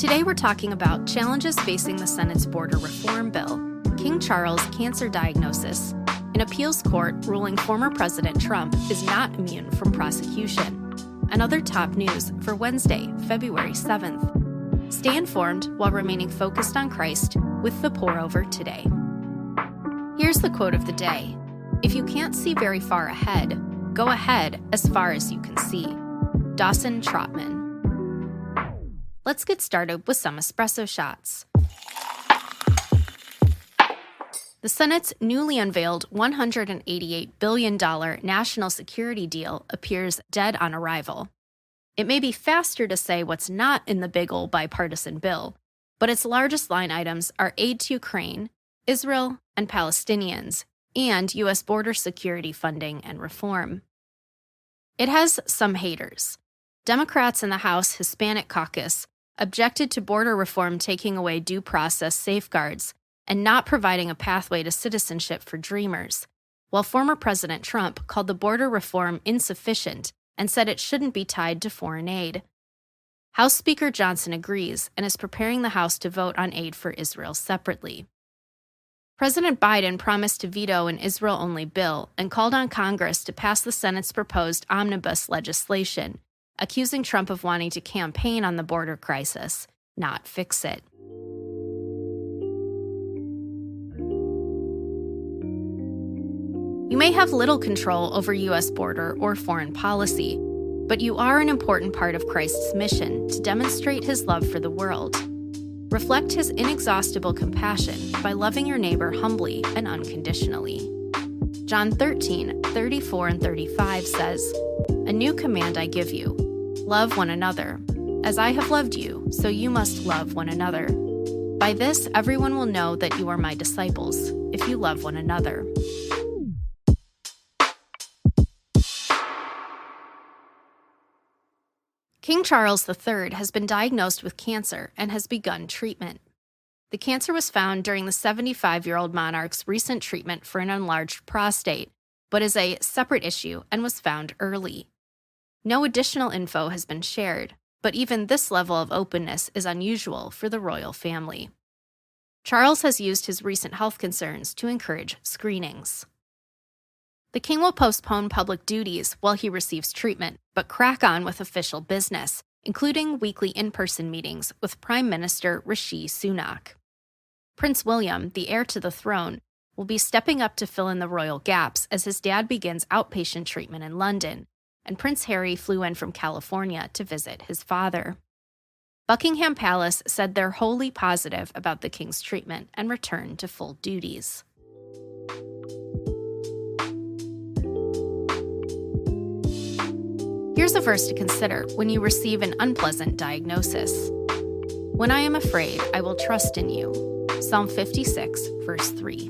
Today we're talking about challenges facing the Senate's border reform bill, King Charles' cancer diagnosis, an appeals court ruling former President Trump is not immune from prosecution, and other top news for Wednesday, February 7th. Stay informed while remaining focused on Christ with the pour-over today. Here's the quote of the day. If you can't see very far ahead, go ahead as far as you can see. Dawson Trotman. Let's get started with some espresso shots. The Senate's newly unveiled $188 billion national security deal appears dead on arrival. It may be faster to say what's not in the big ol' bipartisan bill, but its largest line items are aid to Ukraine, Israel, and Palestinians, and U.S. border security funding and reform. It has some haters. Democrats in the House Hispanic Caucus objected to border reform taking away due process safeguards and not providing a pathway to citizenship for Dreamers, while former President Trump called the border reform insufficient and said it shouldn't be tied to foreign aid. House Speaker Johnson agrees and is preparing the House to vote on aid for Israel separately. President Biden promised to veto an Israel-only bill and called on Congress to pass the Senate's proposed omnibus legislation, accusing Trump of wanting to campaign on the border crisis, not fix it. You may have little control over U.S. border or foreign policy, but you are an important part of Christ's mission to demonstrate his love for the world. Reflect his inexhaustible compassion by loving your neighbor humbly and unconditionally. John 13:34 and 35 says, "A new command I give you, love one another. As I have loved you, so you must love one another. By this everyone will know that you are my disciples, if you love one another." King Charles III has been diagnosed with cancer and has begun treatment. The cancer was found during the 75-year-old monarch's recent treatment for an enlarged prostate, but is a separate issue and was found early. No additional info has been shared, but even this level of openness is unusual for the royal family. Charles has used his recent health concerns to encourage screenings. The king will postpone public duties while he receives treatment, but crack on with official business, including weekly in-person meetings with Prime Minister Rishi Sunak. Prince William, the heir to the throne, will be stepping up to fill in the royal gaps as his dad begins outpatient treatment in London, and Prince Harry flew in from California to visit his father. Buckingham Palace said they're wholly positive about the king's treatment and return to full duties. Here's a verse to consider when you receive an unpleasant diagnosis. When I am afraid, I will trust in you. Psalm 56, verse 3.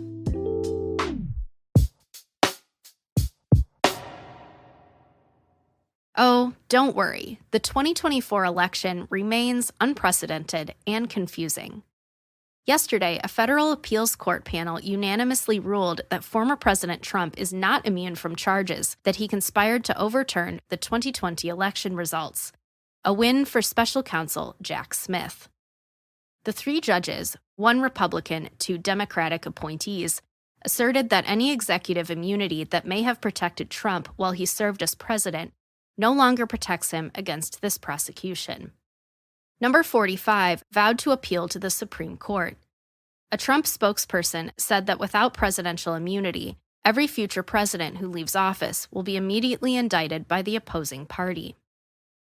Oh, don't worry. The 2024 election remains unprecedented and confusing. Yesterday, a federal appeals court panel unanimously ruled that former President Trump is not immune from charges that he conspired to overturn the 2020 election results, a win for special counsel Jack Smith. The three judges, one Republican, two Democratic appointees, asserted that any executive immunity that may have protected Trump while he served as president no longer protects him against this prosecution. Number 45 vowed to appeal to the Supreme Court. A Trump spokesperson said that without presidential immunity, every future president who leaves office will be immediately indicted by the opposing party.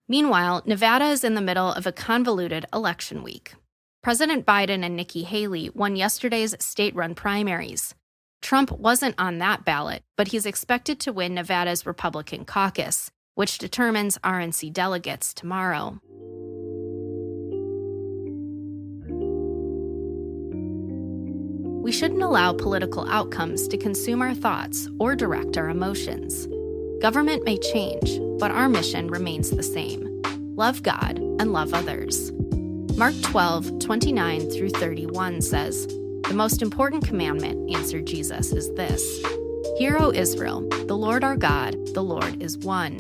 Meanwhile, Nevada is in the middle of a convoluted election week. President Biden and Nikki Haley won yesterday's state-run primaries. Trump wasn't on that ballot, but he's expected to win Nevada's Republican caucus, which determines RNC delegates tomorrow. We shouldn't allow political outcomes to consume our thoughts or direct our emotions. Government may change, but our mission remains the same. Love God and love others. Mark 12:29 through 31 says, "The most important commandment," answered Jesus, "is this. Hear, O Israel, the Lord our God, the Lord is one.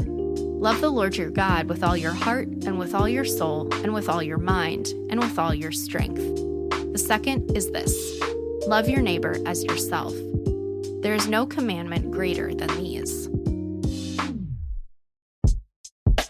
Love the Lord your God with all your heart and with all your soul and with all your mind and with all your strength. The second is this: love your neighbor as yourself. There is no commandment greater than these.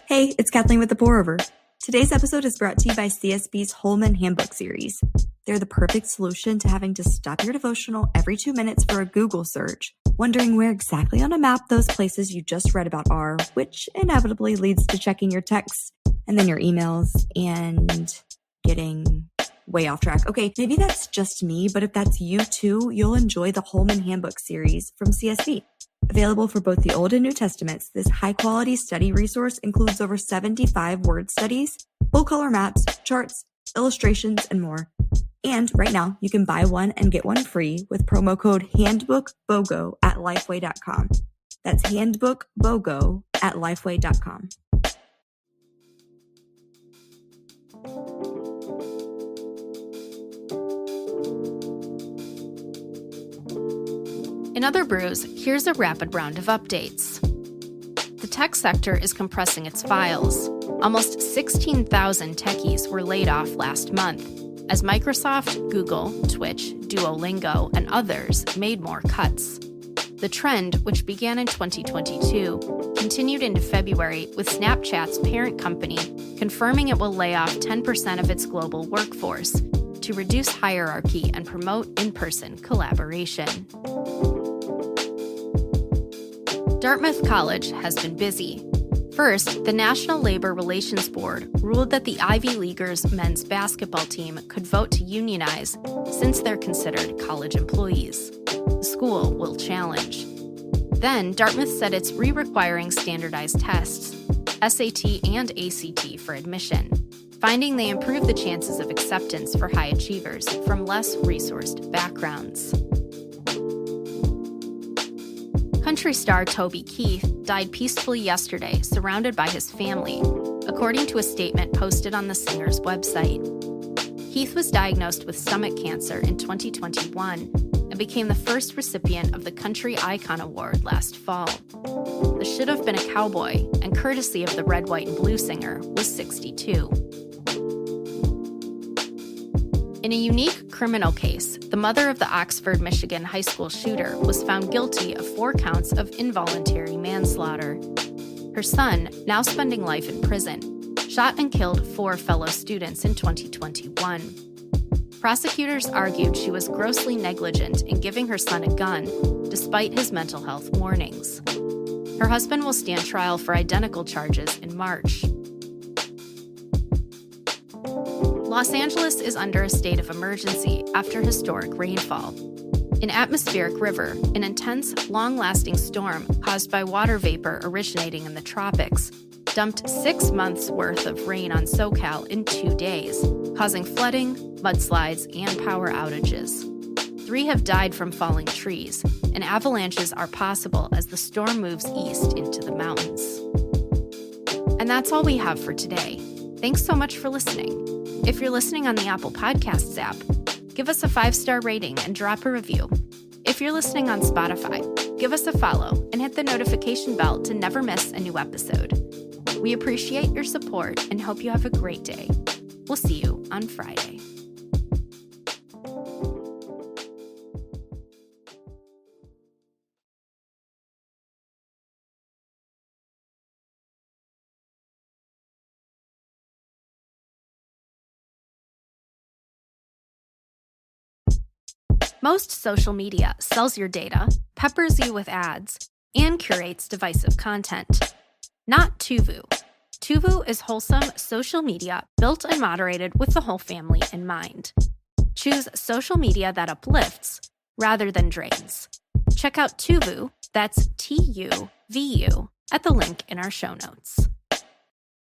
Hey, it's Kathleen with the Pour-Over. Today's episode is brought to you by CSB's Holman Handbook series. They're the perfect solution to having to stop your devotional every 2 minutes for a Google search, wondering where exactly on a map those places you just read about are, which inevitably leads to checking your texts and then your emails and getting way off track. Okay, maybe that's just me, but if that's you too, you'll enjoy the Holman Handbook series from CSB. Available for both the Old and New Testaments, this high-quality study resource includes over 75 word studies, full-color maps, charts, illustrations, and more. And right now, you can buy one and get one free with promo code HandbookBOGO at Lifeway.com. That's HandbookBOGO at Lifeway.com. In other brews, here's a rapid round of updates. The tech sector is compressing its files. Almost 16,000 techies were laid off last month, as Microsoft, Google, Twitch, Duolingo, and others made more cuts. The trend, which began in 2022, continued into February with Snapchat's parent company confirming it will lay off 10% of its global workforce to reduce hierarchy and promote in-person collaboration. Dartmouth College has been busy. First, the National Labor Relations Board ruled that the Ivy Leaguers' men's basketball team could vote to unionize since they're considered college employees. The school will challenge. Then, Dartmouth said it's re-requiring standardized tests, SAT and ACT, for admission, finding they improve the chances of acceptance for high achievers from less resourced backgrounds. Country star Toby Keith died peacefully yesterday, surrounded by his family, according to a statement posted on the singer's website. Keith was diagnosed with stomach cancer in 2021 and became the first recipient of the Country Icon Award last fall. The Should Have Been a Cowboy, and courtesy of the Red, White, and Blue singer, was 62. In a unique criminal case, the mother of the Oxford, Michigan high school shooter was found guilty of 4 counts of involuntary manslaughter. Her son, now spending life in prison, shot and killed 4 fellow students in 2021. Prosecutors argued she was grossly negligent in giving her son a gun, despite his mental health warnings. Her husband will stand trial for identical charges in March. Los Angeles is under a state of emergency after historic rainfall. An atmospheric river, an intense, long-lasting storm caused by water vapor originating in the tropics, dumped 6 months' worth of rain on SoCal in 2 days, causing flooding, mudslides, and power outages. 3 have died from falling trees, and avalanches are possible as the storm moves east into the mountains. And that's all we have for today. Thanks so much for listening. If you're listening on the Apple Podcasts app, give us a 5-star rating and drop a review. If you're listening on Spotify, give us a follow and hit the notification bell to never miss a new episode. We appreciate your support and hope you have a great day. We'll see you on Friday. Most social media sells your data, peppers you with ads, and curates divisive content. Not Tuvu. Tuvu is wholesome social media built and moderated with the whole family in mind. Choose social media that uplifts rather than drains. Check out Tuvu, that's Tuvu, at the link in our show notes.